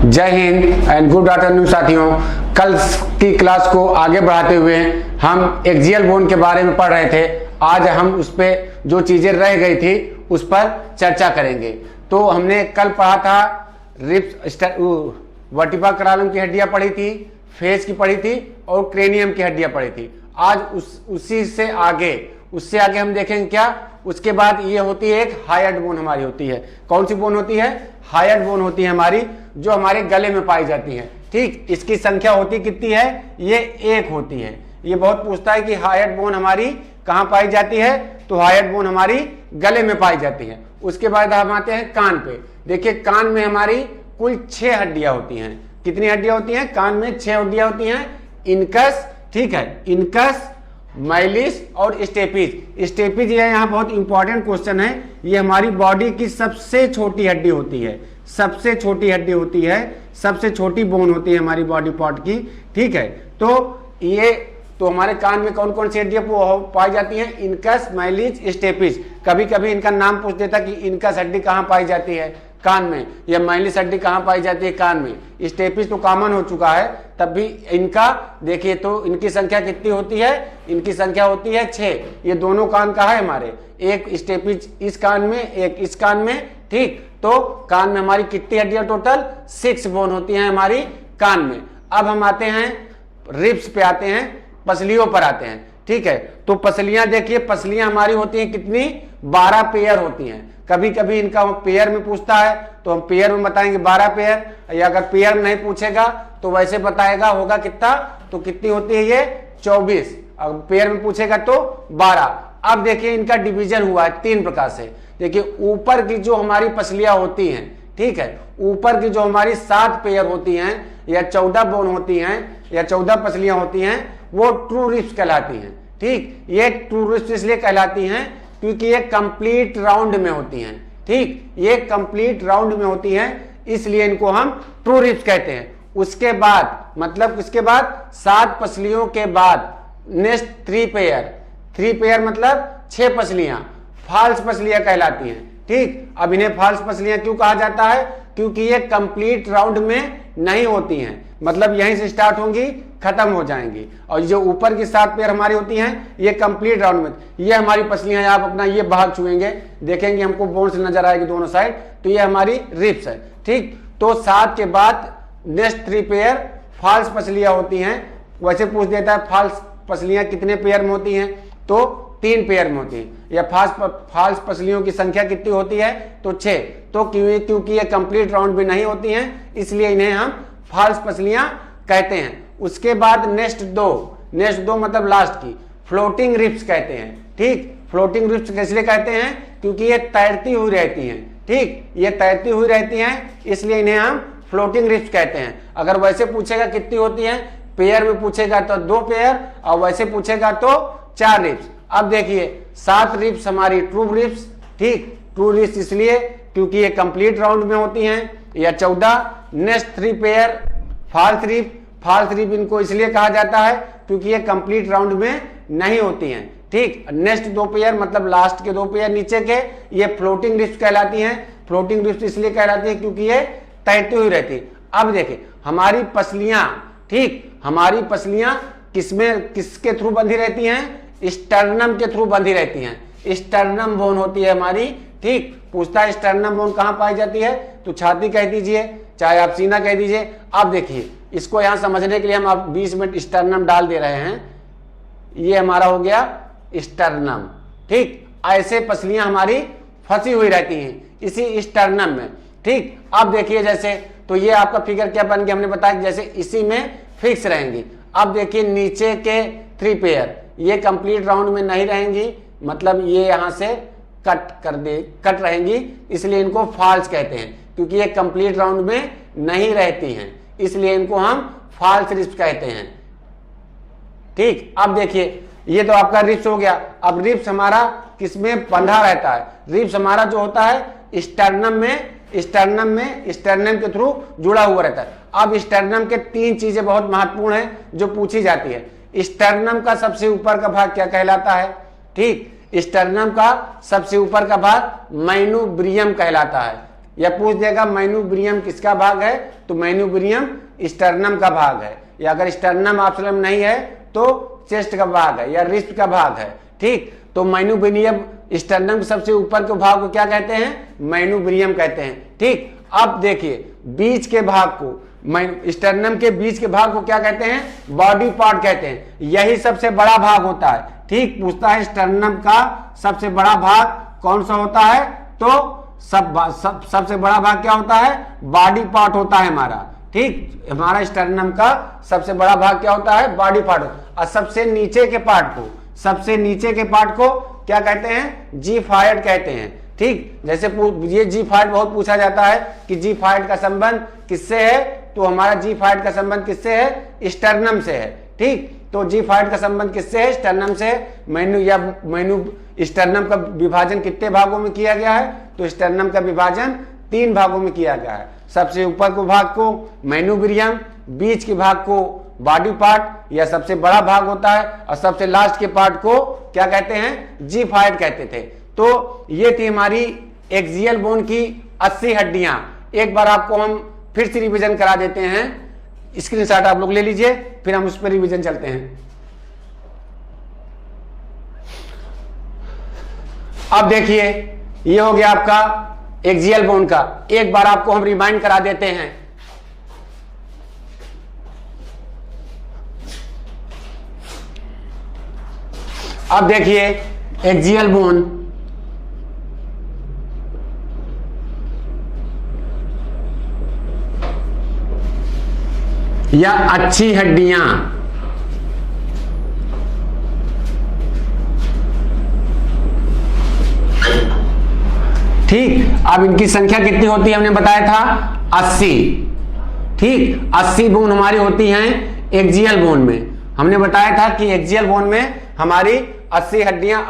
जय Hind and good afternoon साथियों। कल की क्लास को आगे बढ़ाते हुए हम एक्सियल बोन के बारे में पढ़ रहे थे। आज हम उस पर जो चीजें रह गई थी उस पर चर्चा करेंगे। तो हमने कल पढ़ा था रिब्स वर्टिब्रा कोलम की हड्डियां पढ़ी थी, फेस की पढ़ी थी और क्रेनियम की हड्डियां पढ़ी थी। आज उससे आगे हम देखेंगे क्या। उसके बाद ये होती है एक हायर्ड बोन हमारी होती है। कौन सी बोन होती है? हायर्ड बोन होती है हमारी, जो हमारे गले में पाई जाती है। ठीक, इसकी संख्या होती कितनी है? ये एक होती है। ये बहुत पूछता है कि हायर्ड बोन हमारी कहाँ पाई जाती है, तो हायर्ड बोन हमारी गले में पाई जाती है। उसके बाद हम आते हैं कान पे। देखिए कान में हमारी कुल 6 हड्डियां होती हैं। कितनी हड्डियां होती हैं? कान में 6 हड्डियां होती हैं। इनकस, ठीक है, इनकस, माइलिस और स्टेपिज। स्टेपिज ये यहाँ बहुत इंपॉर्टेंट क्वेश्चन है। ये हमारी बॉडी की सबसे छोटी हड्डी होती है, सबसे छोटी हड्डी होती है, सबसे छोटी बोन होती है हमारी बॉडी पार्ट की। ठीक है, तो हमारे कान में कौन कौन सी हड्डियां पाई जाती हैं? Incus, malleus, stapes. कभी कभी इनका नाम पूछ देता कि इनकस हड्डी कहाँ पाई जाती है? कान में। या माइलिस हड्डी कहाँ पाई जाती है? कान में। स्टेपिज तो कॉमन हो चुका है, तब भी इनका देखिए तो इनकी संख्या कितनी होती है? इनकी संख्या होती है 6। ये दोनों कान का है हमारे, एक स्टेपिज इस कान में, एक इस कान में। ठीक, तो कान में हमारी कितनी हड्डियां टोटल? 6 बोन होती हैं हमारी कान में। अब हम आते हैं रिब्स पे, आते हैं पसलियों पर आते हैं। ठीक है, तो पसलियां देखिए, पसलियां हमारी होती हैं कितनी? 12 पेयर होती हैं। कभी कभी इनका पेयर में पूछता है तो हम पेयर में बताएंगे 12 पेयर, या अगर पेयर नहीं पूछेगा तो वैसे बताएगा होगा कितना, तो कितनी होती है ये? 24। अगर पेयर में पूछेगा तो 12। अब देखिए इनका डिवीजन हुआ है 3 प्रकार से। देखिए ऊपर की जो हमारी पसलियां होती हैं, ठीक है, ऊपर की जो हमारी 7 पेयर होती हैं या 14 बोन होती हैं या 14 पसलियां होती हैं, वो ट्रू रिब्स कहलाती हैं। ठीक, ये ट्रू रिब्स इसलिए कहलाती हैं क्योंकि ये कंप्लीट राउंड में होती हैं। ठीक, ये कंप्लीट राउंड में होती हैं, इसलिए इनको हम ट्रू रिब्स कहते हैं। उसके बाद मतलब उसके बाद 7 पसलियों के बाद नेक्स्ट 3 पेयर, 3 पेयर मतलब 6 पसलियां फॉल्स पसलियां कहलाती हैं। ठीक, अब इन्हें फॉल्स पसलियां क्यों कहा जाता है? क्योंकि ये कंप्लीट राउंड में नहीं होती हैं, मतलब यहीं से स्टार्ट होंगी खत्म हो जाएंगी। और जो ऊपर की 7 पेयर हमारी होती हैं ये कंप्लीट राउंड में। ये हमारी पसलियां हैं, आप अपना ये भाग छुएंगे देखेंगे हमको बोन्स नजर आएगी दोनों साइड, तो ये हमारी रिब्स है। ठीक, तो 7 के बाद नेक्स्ट 3 पेयर फॉल्स पसलियां होती हैं। वैसे पूछ देता है फॉल्स पसलियां कितने पेयर में होती हैं, तो 3 पेयर में होती है। या फॉल्स पसलियों की संख्या कितनी होती है? तो 6। तो क्योंकि ये कंप्लीट राउंड में नहीं होती हैं, इसलिए इन्हें हम फॉल्स पसलियां कहते हैं। उसके बाद नेक्स्ट दो मतलब लास्ट की फ्लोटिंग रिब्स कहते हैं। ठीक, फ्लोटिंग रिब्स इसलिए कहते हैं क्योंकि ये तैरती हुई रहती हैं। ठीक, ये तैरती हुई रहती हैं, इसलिए इन्हें हम फ्लोटिंग रिब्स कहते हैं। अगर वैसे पूछेगा कितनी होती हैं, पेयर में पूछेगा तो 2 पेयर, और वैसे पूछेगा तो 4 रिब्स। अब देखिए 7 रिब्स हमारी ट्रू रिब्स। ठीक, ट्रू रिब्स इसलिए क्योंकि ये कंप्लीट राउंड में होती हैं। या 14 next 3 pair false rib. False rib इनको इसलिए कहा जाता है क्योंकि ये कंप्लीट राउंड में नहीं होती हैं। ठीक, नेक्स्ट 2 पेयर मतलब लास्ट के 2 पेयर नीचे के, ये फ्लोटिंग रिब्स कहलाती हैं। फ्लोटिंग रिब्स इसलिए कहलाती है क्योंकि ये तैरती हुई रहती है। अब देखिए हमारी पसलियां, ठीक, हमारी पसलियां किसके थ्रू बंधी रहती हैं? स्टर्नम के थ्रू बंधी रहती हैं। स्टर्नम बोन होती है हमारी। ठीक, पूछता है स्टर्नम बोन कहां पाई जाती है, तो छाती कह दीजिए, चाहे आप सीना कह दीजिए। अब देखिए इसको यहां समझने के लिए हम आप 20 मिनट स्टर्नम डाल दे रहे हैं। ये हमारा हो गया स्टर्नम। ठीक, ऐसे पसलियां हमारी फंसी हुई रहती हैं इसी स्टर्नम में। ठीक, अब देखिए जैसे, तो ये आपका फिगर क्या बन गया, हमने बताया कि जैसे इसी में फिक्स रहेंगी। अब देखिए नीचे के 3 पेयर ये कंप्लीट राउंड में नहीं रहेंगी, मतलब ये यहां से कट रहेंगी, इसलिए इनको फॉल्स कहते हैं। क्योंकि ये कंप्लीट राउंड में नहीं रहती हैं, इसलिए इनको हम फॉल्स रिब्स कहते हैं। ठीक, अब देखिए ये तो आपका रिब्स हो गया। अब रिब्स हमारा किसमें बंधा रहता है? रिब्स हमारा जो होता है स्टर्नम के थ्रू जुड़ा हुआ रहता है। अब स्टर्नम के 3 चीजें बहुत महत्वपूर्ण हैं जो पूछी जाती है। स्टर्नम का सबसे ऊपर का भाग क्या कहलाता है? ठीक, स्टर्नम का सबसे ऊपर का भाग माइनोब्रियम कहलाता है। या पूछ देगा मैन्यूब्रियम किसका भाग है, तो मैन्यूब्रियम स्टर्नम का भाग है, या अगर स्टर्नम ऑप्शन में नहीं है तो चेस्ट का भाग है या रिस्ट का भाग है। ठीक, तो मैन्यूब्रियम स्टर्नम के सबसे ऊपर के भाग को क्या कहते हैं, मैन्यूब्रियम कहते हैं। ठीक, अब देखिए बीच के भाग को, स्टर्नम के बीच के भाग को क्या कहते हैं, बॉडी पार्ट कहते हैं, यही सबसे बड़ा भाग होता है। ठीक, पूछता है स्टर्नम का सबसे बड़ा भाग कौन सा होता है, तो सबसे बड़ा भाग क्या होता है, बॉडी पार्ट होता है हमारा। ठीक, हमारा स्टर्नम का सबसे बड़ा भाग क्या होता है, बॉडी पार्ट। और सबसे नीचे के पार्ट को क्या कहते हैं, जीफाइड कहते हैं। ठीक, जैसे ये जीफाइड बहुत पूछा जाता है कि जीफाइड का संबंध किससे है, तो हमारा जीफाइड का संबंध किससे है, स्टर्नम से है। ठीक, तो जीफाइड का संबंध किससे है, स्टर्नम से। स्टर्नम का विभाजन कितने भागों में किया गया है, तो स्टर्नम का विभाजन 3 भागों में किया गया है। सबसे ऊपर के भाग को मैन्यूब्रियम, बीच के भाग को बॉडी पार्ट या सबसे बड़ा भाग होता है, और सबसे लास्ट के पार्ट को क्या कहते हैं, जीफाइड कहते थे। तो ये थी हमारी एक्सियल बोन की 80 हड्डियां। एक बार आपको हम फिर से रिवीजन करा देते हैं, स्क्रीनशॉट आप लोग ले लीजिए, फिर हम उस पर रिवीजन चलते हैं। अब देखिए ये हो गया आपका एक्सियल बोन का, एक बार आपको हम रिमाइंड करा देते हैं। अब देखिए एक्सियल बोन, या अच्छी हड्डियां, ठीक, अब इनकी संख्या कितनी होती है हमने बताया था 80। ठीक, 80 बोन हमारी होती हैं एक्सियल बोन में। हमने बताया था कि एक्सियल बोन में हमारी 80 हड्डियां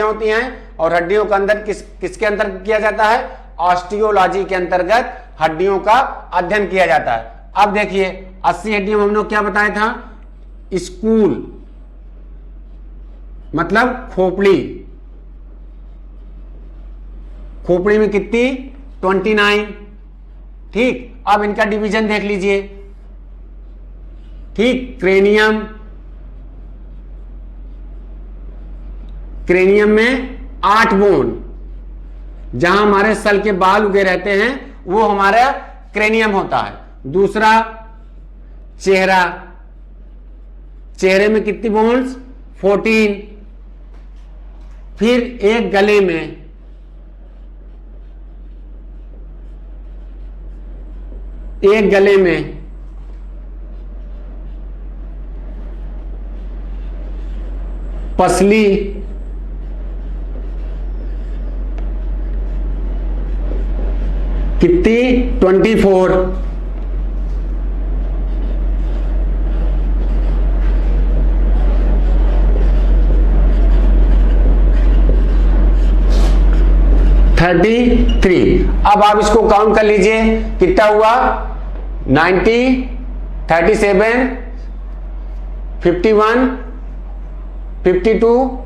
होती हैं, और हड्डियों का अंदर किसके अंतर्गत किया जाता है, ऑस्टियोलॉजी के अंतर्गत हड्डियों का अध्ययन किया जाता है। अब देखिए 80 हड्डियों में हमने क्या बताया था, स्कूल मतलब खोपड़ी में कितनी 29। ठीक, अब इनका डिवीजन देख लीजिए। ठीक, क्रेनियम में 8 बोन, जहां हमारे सर के बाल उगे रहते हैं वो हमारा क्रेनियम होता है। दूसरा चेहरे में कितनी बोन्स 14। फिर एक गले में, पसली, कितनी 24। अब आप इसको काउंट कर लीजिए, कितना हुआ 90, 37, 51, 52,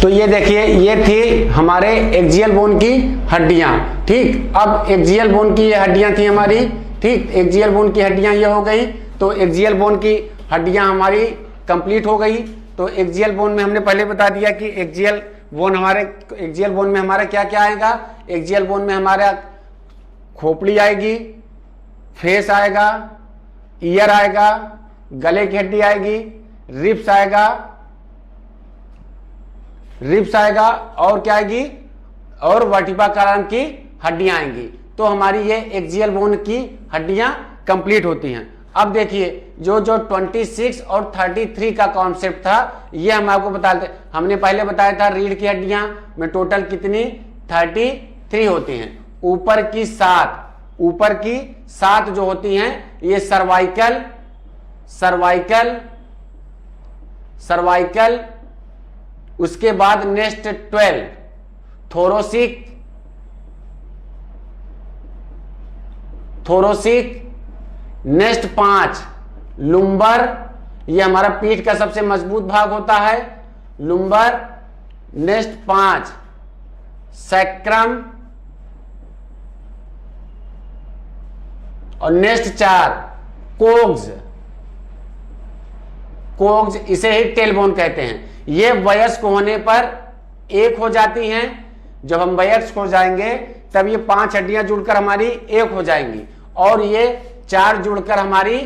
तो ये देखिए, ये थी हमारे एक्सियल बोन की हड्डियां। ठीक, अब एक्सियल बोन की ये हड्डियां थी हमारी। ठीक, एक्सियल बोन की हड्डियां ये हो गई। तो एक्सियल बोन की हड्डियां हमारी कंप्लीट हो गई। तो एक्सियल बोन में हमने पहले बता दिया कि एक्सियल बोन में हमारा क्या क्या आएगा। एक्सियल बोन में हमारा खोपड़ी आएगी, फेस आएगा, ईयर आएगा, गले की हड्डी आएगी, रिब्स आएगा और क्या आएगी, और वर्टिब्रा कॉलम की हड्डियां आएंगी। तो हमारी ये एक्सियल बोन की हड्डियां कंप्लीट होती हैं। अब देखिए, जो 26 और 33 का कॉन्सेप्ट था, ये हम आपको बताते। हमने पहले बताया था रीढ़ की हड्डियां में टोटल कितनी 33 होती हैं। ऊपर की 7 जो होती हैं, ये सर्वाइकल, उसके बाद नेक्स्ट 12 थोरोसिक, नेक्स्ट 5 लुम्बर, ये हमारा पीठ का सबसे मजबूत भाग होता है, लुम्बर। नेक्स्ट 5 सैक्रम, और नेक्स्ट 4 कोग्स, इसे ही टेलबोन कहते हैं। ये वयस्क होने पर एक हो जाती हैं। जब हम वयस्क हो जाएंगे तब ये 5 हड्डियां जुड़कर हमारी एक हो जाएंगी, और ये 4 जुड़कर हमारी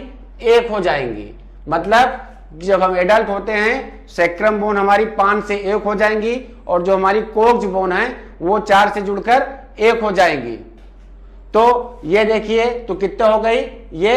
एक हो जाएंगी। मतलब जब हम एडल्ट होते हैं, सैक्रम बोन हमारी 5 से एक हो जाएंगी, और जो हमारी कोक्स बोन है वो 4 से जुड़कर एक हो जाएंगी। तो ये देखिए, तो कितने हो गई, ये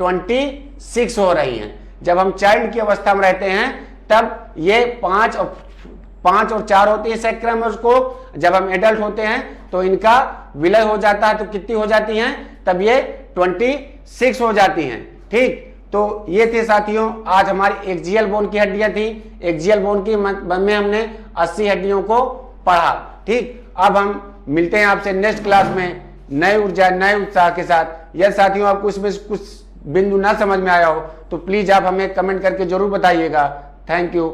26 हो रही हैं। जब हम चाइल्ड की अवस्था में रहते हैं तब ये 5 और 4 होती है सैक्रम और कोक। जब हम एडल्ट होते हैं तो इनका विलय हो जाता है, तो कितनी हो जाती हैं, तब ये 26 हो जाती हैं। ठीक, तो ये थे साथियों आज हमारी एक्सियल बोन की हड्डियां थी। एक्सियल बोन की में हमने 80 हड्डियों को पढ़ा। ठीक, अब हम मिलते हैं आपसे नेक्स्ट क्लास में नए ऊर्जा नए उत्साह के साथ। यदि साथियों आपको इसमें कुछ बिंदु ना समझ में आया हो तो प्लीज आप हमें कमेंट करके जरूर बताइएगा। Thank you.